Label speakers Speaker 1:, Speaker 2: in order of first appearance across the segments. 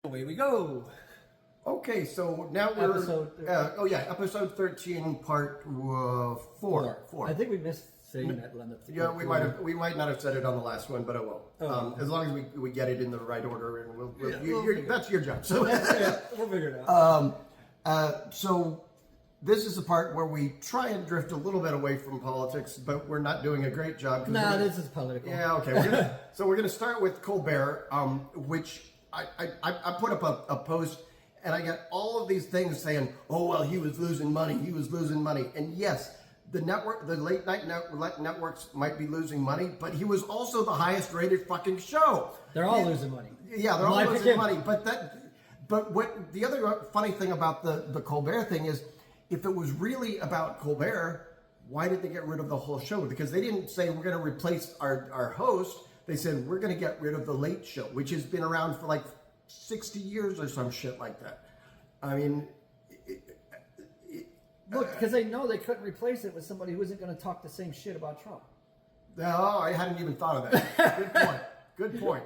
Speaker 1: Away we go.
Speaker 2: Okay, so now we're episode 13, part 4.
Speaker 1: I think we missed saying that.
Speaker 2: Yeah, we might not have said it on the last one, but I will. As long as we get it in the right order, and that's your job. So
Speaker 1: we'll figure it out.
Speaker 2: So this is the part where we try and drift a little bit away from politics, but we're not doing a great job.
Speaker 1: This is political.
Speaker 2: Yeah, okay. We're gonna start with Colbert, which I put up a post. And I got all of these things saying, "Oh well, he was losing money. And yes, the late night networks might be losing money, but he was also the highest rated fucking show.
Speaker 1: They're all losing money.
Speaker 2: Yeah, they're all losing money. But what the other funny thing about the Colbert thing is, if it was really about Colbert, why did they get rid of the whole show? Because they didn't say we're going to replace our host. They said we're going to get rid of the Late Show, which has been around for like 60 years or some shit like that. I mean,
Speaker 1: look, because they know they couldn't replace it with somebody who isn't going to talk the same shit about Trump.
Speaker 2: No, I hadn't even thought of that. Good point.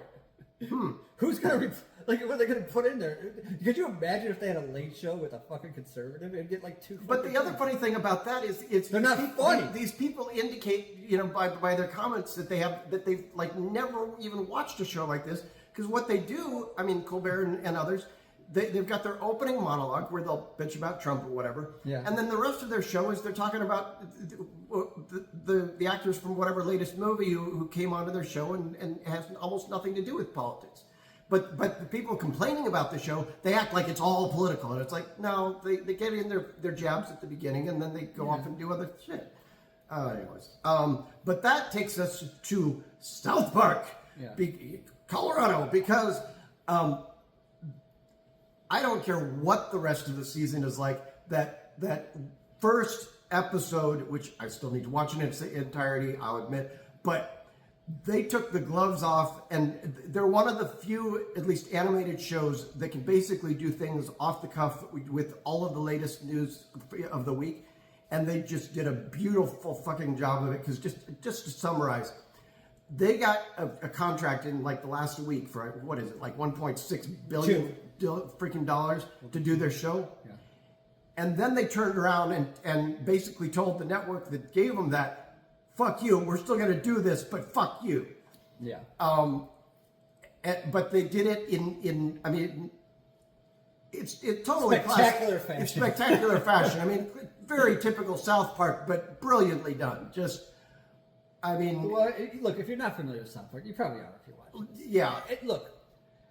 Speaker 1: Who's going to what are they going to put in there? Could you imagine if they had a Late Show with a fucking conservative and get like 2?
Speaker 2: But the other funny thing about that is
Speaker 1: they're not funny.
Speaker 2: These people indicate, by their comments that they've like never even watched a show like this. Because what they do, I mean, Colbert and others, they've got their opening monologue where they'll bitch about Trump or whatever. Yeah. And then the rest of their show is they're talking about the actors from whatever latest movie who came onto their show and has almost nothing to do with politics. But the people complaining about the show, they act like it's all political. And it's like, no, they get in their jabs at the beginning and then they go off and do other shit. Anyways. But that takes us to South Park. Yeah. Colorado, because I don't care what the rest of the season is like. That first episode, which I still need to watch in its entirety, I'll admit, but they took the gloves off, and they're one of the few, at least animated shows, that can basically do things off the cuff with all of the latest news of the week, and they just did a beautiful fucking job of it. Because just to summarize, they got a contract in like the last week for, what is it, like $1.6 billion freaking dollars to do their show. Yeah. And then they turned around and basically told the network that gave them that, fuck you, we're still going to do this, but fuck you. Yeah. But they did it in I mean, it's totally
Speaker 1: spectacular fashion.
Speaker 2: It's spectacular fashion. I mean, very typical South Park, but brilliantly done. I mean...
Speaker 1: Well, look, if you're not familiar with South Park, you probably are if you watch it.
Speaker 2: Yeah.
Speaker 1: Look,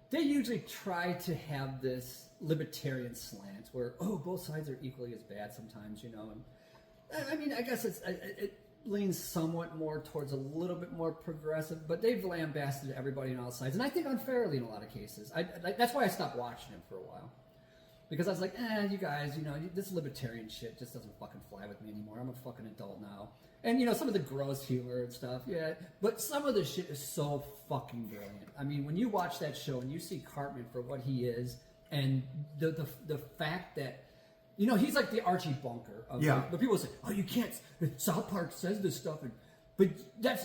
Speaker 1: they usually try to have this libertarian slant where, both sides are equally as bad sometimes, And I mean, I guess it leans somewhat more towards a little bit more progressive, but they've lambasted everybody on all sides, and I think unfairly in a lot of cases. That's why I stopped watching it for a while. Because I was like, you guys, this libertarian shit just doesn't fucking fly with me anymore. I'm a fucking adult now. And, some of the gross humor and stuff, yeah. But some of the shit is so fucking brilliant. I mean, when you watch that show and you see Cartman for what he is, and the fact that, he's like the Archie Bunker. But people say, you can't, South Park says this stuff. But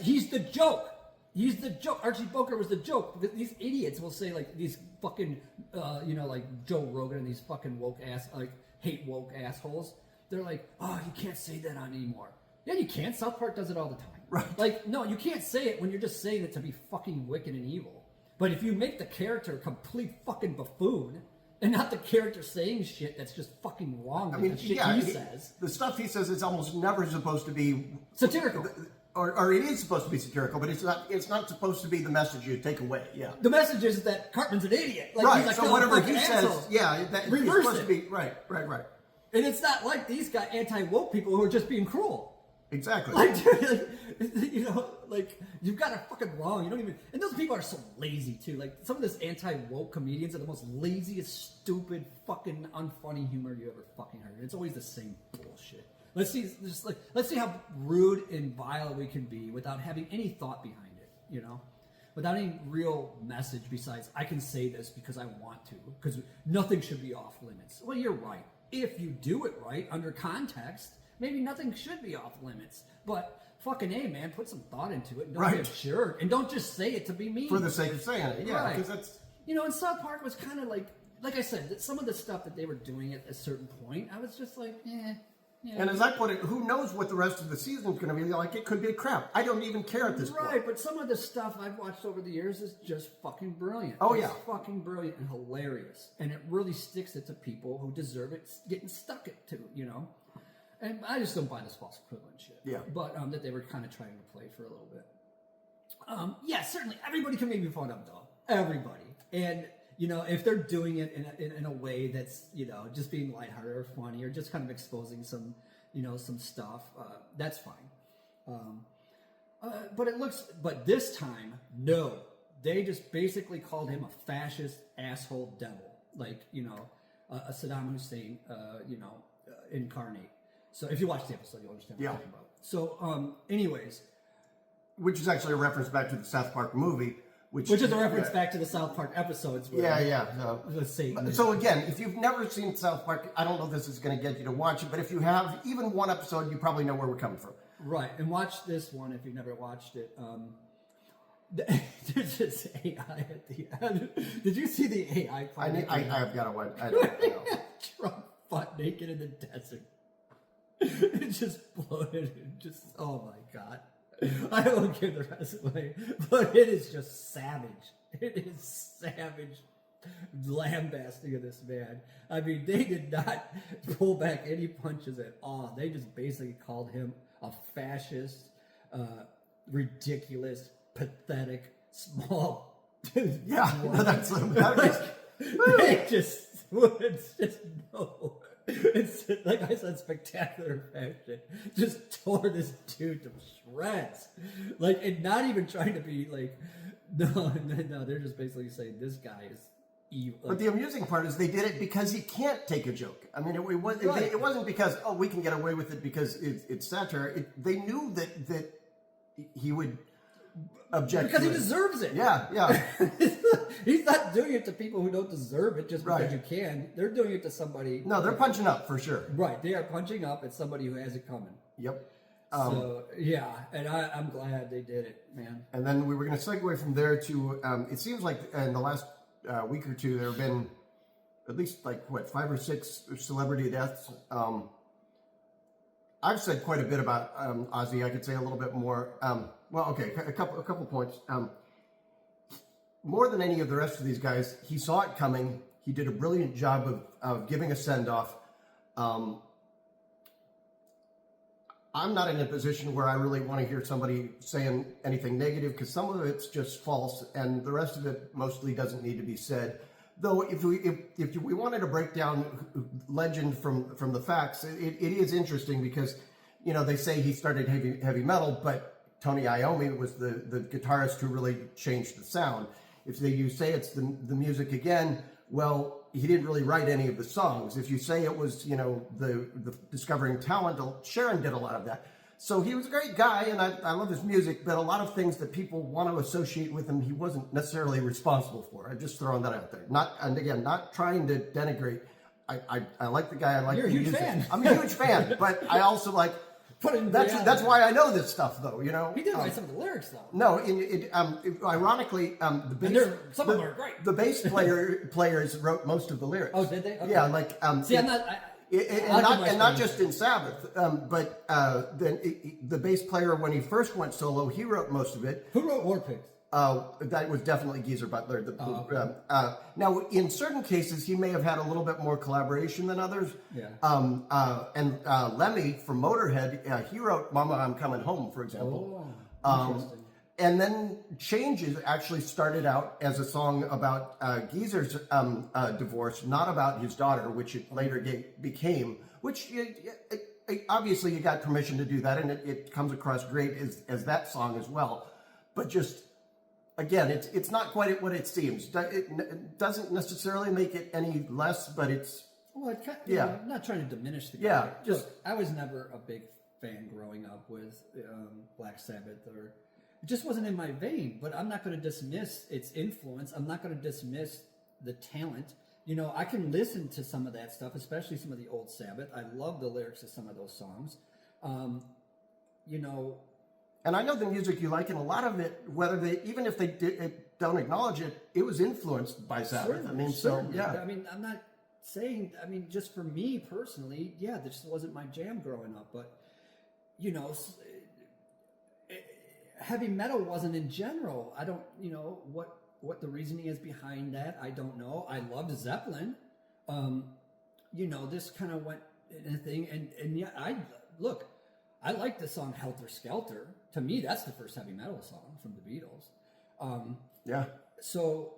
Speaker 1: he's the joke. He's the joke. Archie Bunker was the joke. These idiots will say, like, these fucking, like Joe Rogan and these fucking hate woke assholes. They're like, you can't say that on anymore. Yeah, you can't. South Park does it all the time.
Speaker 2: Right.
Speaker 1: Like, no, you can't say it when you're just saying it to be fucking wicked and evil. But if you make the character a complete fucking buffoon, and not the character saying shit that's just fucking wrong, he says.
Speaker 2: The stuff he says is almost never supposed to be...
Speaker 1: satirical.
Speaker 2: Or it is supposed to be satirical, but it's not supposed to be the message you take away. Yeah.
Speaker 1: The message is that Cartman's an idiot. Like,
Speaker 2: right.
Speaker 1: He's like,
Speaker 2: so whatever he says,
Speaker 1: reverse
Speaker 2: it's supposed to be right.
Speaker 1: And it's not like these guys anti-woke people who are just being cruel.
Speaker 2: Exactly.
Speaker 1: Like, you've got it fucking wrong. You don't even... And those people are so lazy, too. Like, some of this anti-woke comedians are the most laziest, stupid, fucking unfunny humor you ever fucking heard. It's always the same bullshit. Let's see how rude and vile we can be without having any thought behind it, Without any real message besides, I can say this because I want to, because nothing should be off limits. Well, you're right. If you do it right, under context, maybe nothing should be off limits. But fucking A, man, put some thought into it. And don't be a jerk. And don't just say it to be mean.
Speaker 2: For the sake of saying it. Yeah, because
Speaker 1: And South Park was kind of like I said, some of the stuff that they were doing at a certain point, I was just like, eh. Yeah.
Speaker 2: And as I put it, who knows what the rest of the season's going to be like? It could be crap. I don't even care at this point.
Speaker 1: Right, but some of the stuff I've watched over the years is just fucking brilliant.
Speaker 2: Oh,
Speaker 1: it's
Speaker 2: yeah.
Speaker 1: fucking brilliant and hilarious. And it really sticks it to people who deserve it getting stuck it to, And I just don't buy this false equivalent shit.
Speaker 2: Yeah.
Speaker 1: But that they were kind of trying to play for a little bit. Yeah, certainly. Everybody can make me fun of, though. Everybody. And, if they're doing it in a way that's, just being lighthearted or funny or just kind of exposing some, some stuff, that's fine. But this time, no. They just basically called him a fascist asshole devil. Like, a Saddam Hussein, incarnate. So if you watch the episode, you'll understand what I'm talking about. So, anyways.
Speaker 2: Which is actually a reference back to the South Park movie. Which
Speaker 1: is a reference back to the South Park episodes.
Speaker 2: So again, if you've never seen South Park, I don't know if this is going to get you to watch it, but if you have even one episode, you probably know where we're coming from.
Speaker 1: Right, and watch this one if you've never watched it. There's this AI at the end. Did you see the AI part?
Speaker 2: I've got to watch. I don't know.
Speaker 1: Trump butt naked in the desert. It just bloated. Oh my God. I won't give the rest away, but it is just savage. It is savage lambasting of this man. I mean, they did not pull back any punches at all. They just basically called him a fascist, ridiculous, pathetic, small dude.
Speaker 2: Yeah, that's
Speaker 1: they just would just no. It's like I said, spectacular fashion. Just tore this dude to shreds. And not even trying to be no. They're just basically saying this guy is evil.
Speaker 2: But the amusing part is they did it because he can't take a joke. I mean, it wasn't because we can get away with it because it's satire. They knew that he would object
Speaker 1: because
Speaker 2: to
Speaker 1: he deserves it.
Speaker 2: Yeah.
Speaker 1: He's not doing it to people who don't deserve it just because you can. They're doing it to somebody.
Speaker 2: No, they're punching up for sure.
Speaker 1: Right, they are punching up at somebody who has it coming.
Speaker 2: Yep.
Speaker 1: So yeah, and I'm glad they did it, man.
Speaker 2: And then we were going to segue from there to. It seems like in the last week or two there have been at least 5 or 6 celebrity deaths. I've said quite a bit about Ozzy. I could say a little bit more. A couple points. More than any of the rest of these guys, he saw it coming. He did a brilliant job of giving a send-off. I'm not in a position where I really want to hear somebody saying anything negative because some of it's just false and the rest of it mostly doesn't need to be said. Though if we wanted to break down legend from the facts, it is interesting because, they say he started heavy metal, but Tony Iommi was the guitarist who really changed the sound. If you say it's the music again, well, he didn't really write any of the songs. If you say it was, the discovering talent, Sharon did a lot of that. So he was a great guy, and I love his music, but a lot of things that people want to associate with him, he wasn't necessarily responsible for. I'm just throwing that out there. Not trying to denigrate. I like the guy. I like
Speaker 1: You're a
Speaker 2: the
Speaker 1: huge
Speaker 2: music.
Speaker 1: fan.
Speaker 2: I'm a huge fan, but I also like. That's why I know this stuff, though.
Speaker 1: He did write some of the lyrics, though.
Speaker 2: No, ironically,
Speaker 1: some of them are great.
Speaker 2: The bass players wrote most of the lyrics.
Speaker 1: Oh, did they? Okay.
Speaker 2: Yeah,
Speaker 1: I'm
Speaker 2: not just in Sabbath, but then the bass player when he first went solo, he wrote most of it.
Speaker 1: Who wrote War Pigs?
Speaker 2: That was definitely Geezer Butler. Now, in certain cases, he may have had a little bit more collaboration than others.
Speaker 1: Yeah.
Speaker 2: And Lemmy from Motorhead, he wrote "Mama, I'm Coming Home," for example.
Speaker 1: Interesting.
Speaker 2: And then Changes actually started out as a song about Geezer's divorce, not about his daughter, which it later became. Which obviously you got permission to do that, and it comes across great as that song as well. But just again, it's not quite what it seems. It doesn't necessarily make it any less, but it's
Speaker 1: I'm not trying to diminish the guy.
Speaker 2: Yeah,
Speaker 1: Look, I was never a big fan growing up with Black Sabbath it just wasn't in my vein, but I'm not going to dismiss its influence. I'm not going to dismiss the talent. I can listen to some of that stuff, especially some of the old Sabbath. I love the lyrics of some of those songs.
Speaker 2: And I know the music you like, and a lot of it, even if they don't acknowledge it, it was influenced by Sabbath. I mean,
Speaker 1: Certainly.
Speaker 2: yeah.
Speaker 1: I mean, I'm not saying, I mean, just for me personally, yeah, this wasn't my jam growing up, but, you know, heavy metal wasn't in general. I don't, you know, what the reasoning is behind that, I don't know. I loved Zeppelin. You know, this kind of went in a thing, and yeah, I like the song Helter Skelter. To me, that's the first heavy metal song from the Beatles.
Speaker 2: Yeah.
Speaker 1: So,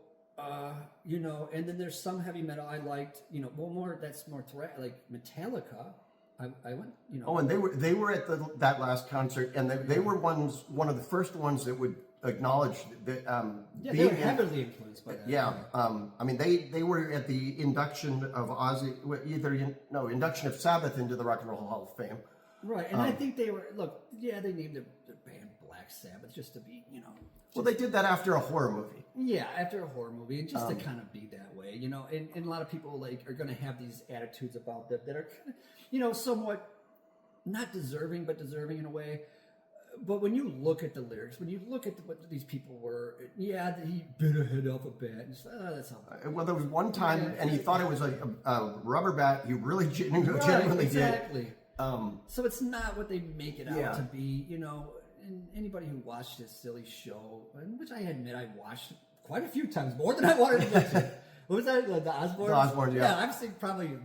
Speaker 1: you know, and then there's some heavy metal I liked, you know, that's more like Metallica. I went, you know.
Speaker 2: Oh, and they were at that last concert, and they were one of the first ones that would acknowledge that.
Speaker 1: Yeah, they were heavily influenced by that.
Speaker 2: Yeah, I mean they were at the induction of Ozzy, induction of Sabbath into the Rock and Roll Hall of Fame.
Speaker 1: Right, and I think they were they named their band Black Sabbath just to be, you know.
Speaker 2: Well, they did that after a horror movie.
Speaker 1: Yeah, after a horror movie, and just to kind of be that way, you know. And a lot of people are going to have these attitudes about that are kind of, you know, somewhat not deserving, but deserving in a way. But when you look at the lyrics, when you look at what these people were, yeah, he bit a head off a bat. And that's not.
Speaker 2: Well, there was one time, and he thought it was a rubber bat. He really genuinely
Speaker 1: exactly.
Speaker 2: did.
Speaker 1: So it's not what they make it out
Speaker 2: Yeah.
Speaker 1: to be, you know. And anybody who watched this silly show, which I admit I watched quite a few times, more than I wanted to watch it. What was that? The Osbournes?
Speaker 2: The Osbournes, yeah.
Speaker 1: Yeah, I've seen probably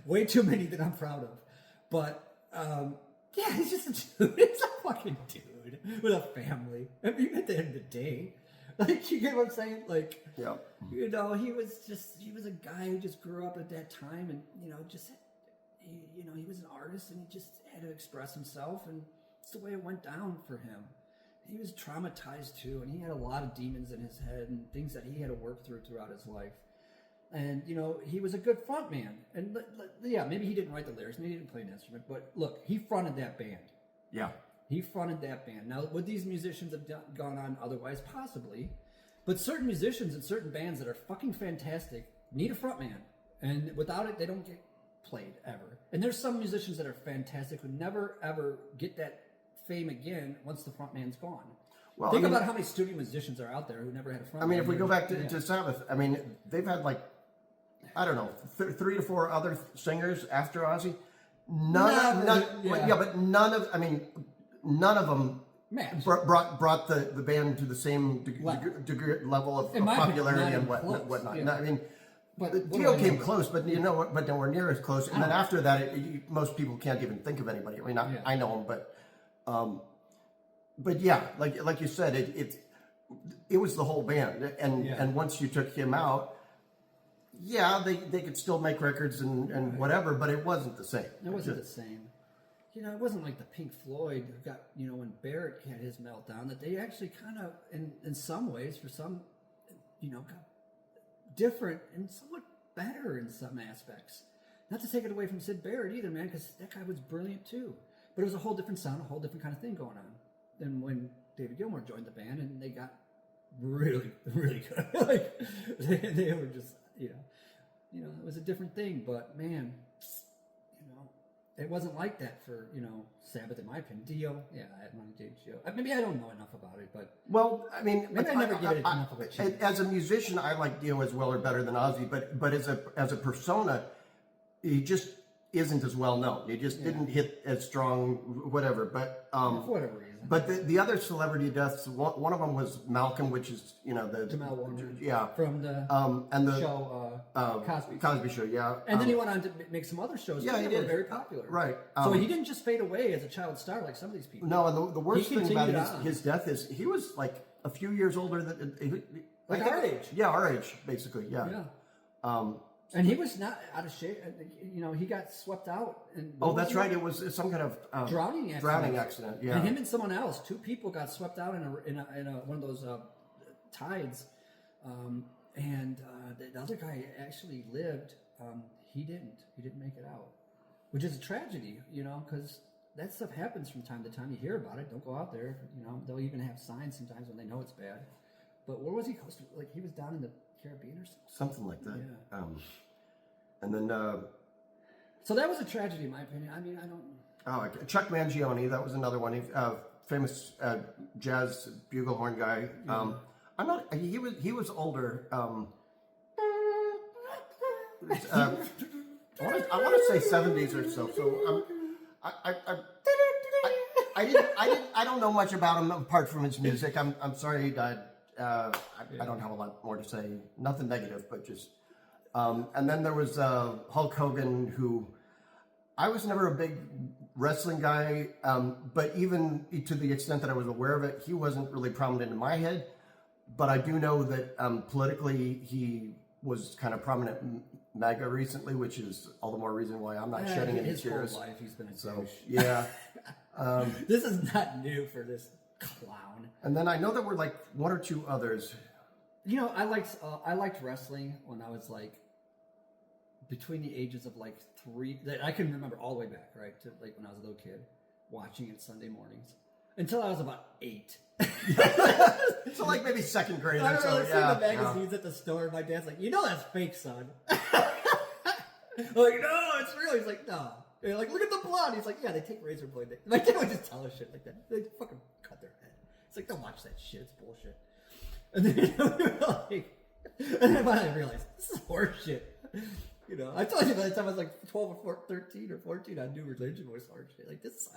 Speaker 1: way too many that I'm proud of. But, yeah, he's just a dude. He's a fucking dude with a family. I mean, at the end of the day. Like, you get what I'm saying? Like,
Speaker 2: Yeah.
Speaker 1: you know, he was a guy who just grew up at that time and, you know, he was an artist and he just had to express himself, and it's the way it went down for him. He was traumatized too, and he had a lot of demons in his head and things that he had to work throughout his life. And, you know, he was a good front man. And, yeah, maybe he didn't write the lyrics, maybe he didn't play an instrument, but look, he fronted that band.
Speaker 2: Yeah.
Speaker 1: He fronted that band. Now, would these musicians have gone on otherwise? Possibly. But certain musicians and certain bands that are fucking fantastic need a front man. And without it, they don't get played ever. And there's some musicians that are fantastic who never, ever get that fame again once the front man's gone.
Speaker 2: Well,
Speaker 1: Think about how many studio musicians are out there who never had a front man.
Speaker 2: I mean, if we go back to Sabbath, I mean, they've had like, I don't know, 3 to 4 other singers after Ozzy. But none of them brought the band to the same degree level of popularity and whatnot.
Speaker 1: Yeah.
Speaker 2: I mean, Dio came close, but you know what? But nowhere near as close. And then after that, most people can't even think of anybody. I mean, I know him, but yeah, like you said, it was the whole band, and once you took him out, yeah, they could still make records and whatever, but it wasn't the same.
Speaker 1: It wasn't the same. You know, it wasn't like the Pink Floyd who got, you know, when Barrett had his meltdown, that they actually kind of, in some ways, for some, you know, got different and somewhat better in some aspects. Not to take it away from Sid Barrett either, man, because that guy was brilliant too. But it was a whole different sound, a whole different kind of thing going on than when David Gilmour joined the band, and they got really, really good. Like they were just, you know, it was a different thing. But man, you know, it wasn't like that for, you know, Sabbath, in my opinion. Dio, yeah, I had money to Dio. Maybe I don't know enough about it, but
Speaker 2: well, I mean,
Speaker 1: maybe I never give it enough of a chance.
Speaker 2: As a musician, I like Dio as well or better than Ozzy, but as a persona, he just isn't as well known. He just didn't hit as strong, whatever. But
Speaker 1: for whatever reason.
Speaker 2: But the other celebrity deaths, one of them was Malcolm, which is, you know, the
Speaker 1: Jamal Warner,
Speaker 2: from the
Speaker 1: show
Speaker 2: Cosby Show, yeah.
Speaker 1: And then he went on to make some other shows that were very popular.
Speaker 2: Right.
Speaker 1: So he didn't just fade away as a child star like some of these people.
Speaker 2: No, and the worst thing about his death is he was like a few years older than
Speaker 1: our age.
Speaker 2: Yeah, our age, basically. Yeah.
Speaker 1: And he was not out of shape. You know, he got swept out. And
Speaker 2: that's right. It was some kind of
Speaker 1: drowning accident.
Speaker 2: Yeah.
Speaker 1: And him and someone else, 2 people got swept out in one of those tides. And the other guy actually lived. He didn't. He didn't make it out, which is a tragedy. You know, because that stuff happens from time to time. You hear about it. Don't go out there. You know, they'll even have signs sometimes when they know it's bad. But where was he close to? Like he was down in the Caribbean or something
Speaker 2: like that.
Speaker 1: Yeah.
Speaker 2: And then
Speaker 1: so that was a tragedy in my opinion. I mean, I don't.
Speaker 2: Oh, Chuck Mangione, that was another one. He, famous jazz buglehorn guy. I'm not. He was older. I want to say 70s or so. So I don't know much about him apart from his music. I'm sorry he died. I don't have a lot more to say. Nothing negative, but just. And then there was Hulk Hogan, who I was never a big wrestling guy, but even to the extent that I was aware of it, he wasn't really prominent in my head. But I do know that politically he was kind of prominent in MAGA recently, which is all the more reason why I'm not shedding any tears.
Speaker 1: His whole life he's been a douche.
Speaker 2: Yeah.
Speaker 1: This is not new for this clown.
Speaker 2: And then I know there were like one or two others.
Speaker 1: You know, I liked wrestling when I was like between the ages of like 3. I can remember all the way back, right, to like when I was a little kid, watching it Sunday mornings until I was about 8.
Speaker 2: So like maybe second grade
Speaker 1: I
Speaker 2: or so.
Speaker 1: remember seeing the magazines at the store. My dad's like, "You know that's fake, son." I'm like, "No, it's real." He's like, "No." And like, look at the blood. He's like, "Yeah, they take razor blade." My dad would just tell us shit like that. They fucking cut their head. It's like, don't watch that shit. It's bullshit. And then we were like, and then I realized this is horse shit. You know, I told you by the time I was like 12 or 13 or 14, I knew religion was hard shit. Like this,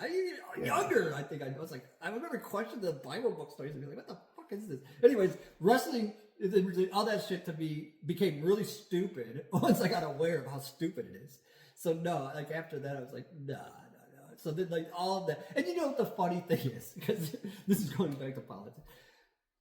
Speaker 1: younger, I think I was like, I remember questioning the Bible book stories and be like, what the fuck is this? Anyways, wrestling, all that shit to me became really stupid once I got aware of how stupid it is. So no, like after that, I was like, nah. So then like all of that, and you know what the funny thing is, because this is going back to politics.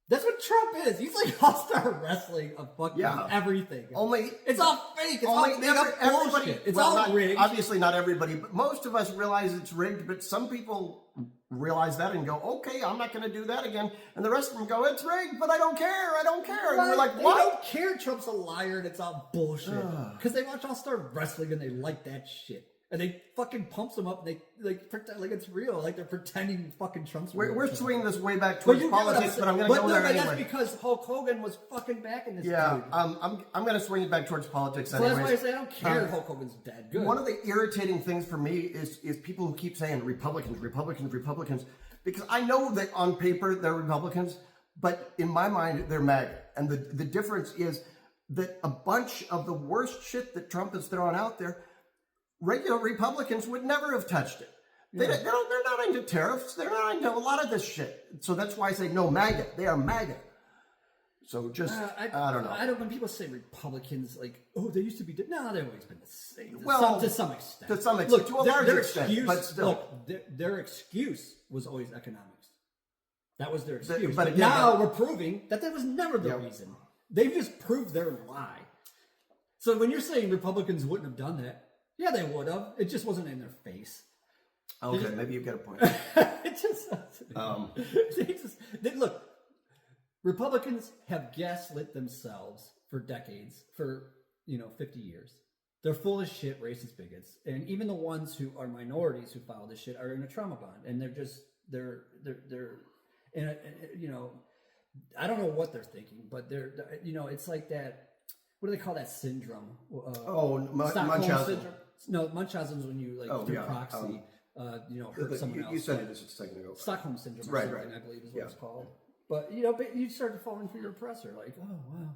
Speaker 1: That's what Trump is. He's like all-star wrestling of fucking everything.
Speaker 2: Only
Speaker 1: it's all fake. It's all made up bullshit. It's all rigged.
Speaker 2: Obviously, not everybody, but most of us realize it's rigged. But some people realize that and go, "Okay, I'm not going to do that again." And the rest of them go, "It's rigged, but I don't care. I don't care." And we're like, "What?"
Speaker 1: They don't care. Trump's a liar, and it's all bullshit. Because they watch all-star wrestling and they like that shit. And they fucking pumps them up. And they like pretend like it's real. Like they're pretending fucking Trump's real.
Speaker 2: We're swinging this way back towards politics, but I'm going to go there anyway.
Speaker 1: That's because Hulk Hogan was fucking back in this.
Speaker 2: Yeah,
Speaker 1: dude.
Speaker 2: I'm going to swing it back towards politics.
Speaker 1: So
Speaker 2: anyways.
Speaker 1: that's why I say I don't care. Hulk Hogan's dead. Good.
Speaker 2: One of the irritating things for me is people who keep saying Republicans, because I know that on paper they're Republicans, but in my mind they're MAGA. And the difference is that a bunch of the worst shit that Trump has thrown out there, regular Republicans would never have touched it. They're not into tariffs. They're not into a lot of this shit. So that's why I say no MAGA. They are MAGA. So just, I don't know.
Speaker 1: When people say Republicans, like, oh, they used to be, no, they've always been the same. To some extent.
Speaker 2: To some extent. To a large extent, but still.
Speaker 1: Look, their excuse was always economics. That was their excuse.
Speaker 2: But
Speaker 1: again, now we're proving that was never the reason. They've just proved their lie. So when you're saying Republicans wouldn't have done that, yeah, they would have. It just wasn't in their face.
Speaker 2: Okay, maybe you've got a point.
Speaker 1: Look, Republicans have gaslit themselves for decades, for 50 years. They're full of shit, racist bigots, and even the ones who are minorities who follow this shit are in a trauma bond, and they're in a, I don't know what they're thinking, but they're it's like that. What do they call that syndrome?
Speaker 2: Munchausen
Speaker 1: syndrome. No, Munchausen is when you through proxy, hurt someone else.
Speaker 2: You said it just a second ago.
Speaker 1: Stockholm syndrome,
Speaker 2: right,
Speaker 1: I believe is what it's called. But you start to fall into your oppressor, like, oh wow.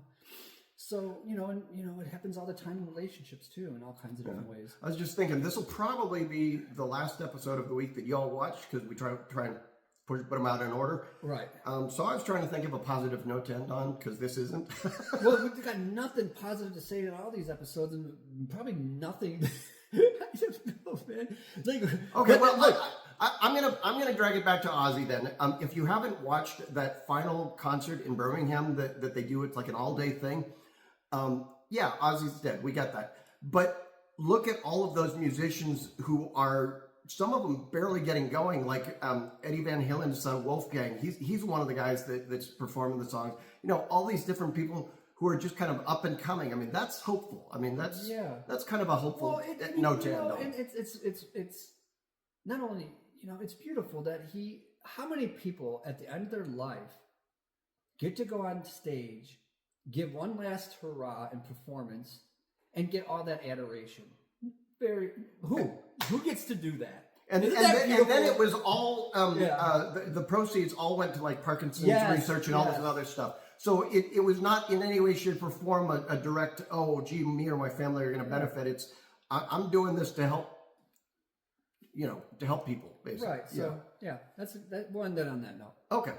Speaker 1: So it happens all the time in relationships too, in all kinds of different ways.
Speaker 2: I was just thinking this will probably be the last episode of the week that y'all watch because we try and put them out in order.
Speaker 1: Right.
Speaker 2: So I was trying to think of a positive note to end on because this isn't.
Speaker 1: Well, we've got nothing positive to say in all these episodes, and probably nothing. I don't know, man.
Speaker 2: Okay, well, look, I'm gonna drag it back to Ozzy then. If you haven't watched that final concert in Birmingham that they do, it's like an all-day thing. Yeah, Ozzy's dead. We get that. But look at all of those musicians who are. Some of them barely getting going, like Eddie Van Halen's son Wolfgang. He's one of the guys that's performing the songs. All these different people who are just kind of up and coming. I mean, that's hopeful. I mean, that's kind of a hopeful note to end on.
Speaker 1: And it's not only it's beautiful that how many people at the end of their life get to go on stage, give one last hurrah and performance, and get all that adoration. Who gets to do that?
Speaker 2: And then it was all the proceeds all went to like Parkinson's research and all this other stuff. So it was not in any way, shape, or form a direct, oh, gee, me or my family are going to benefit. It's, I'm doing this to help, to help people, basically.
Speaker 1: Right. So, yeah, that's that. We'll end it on that note.
Speaker 2: Okay.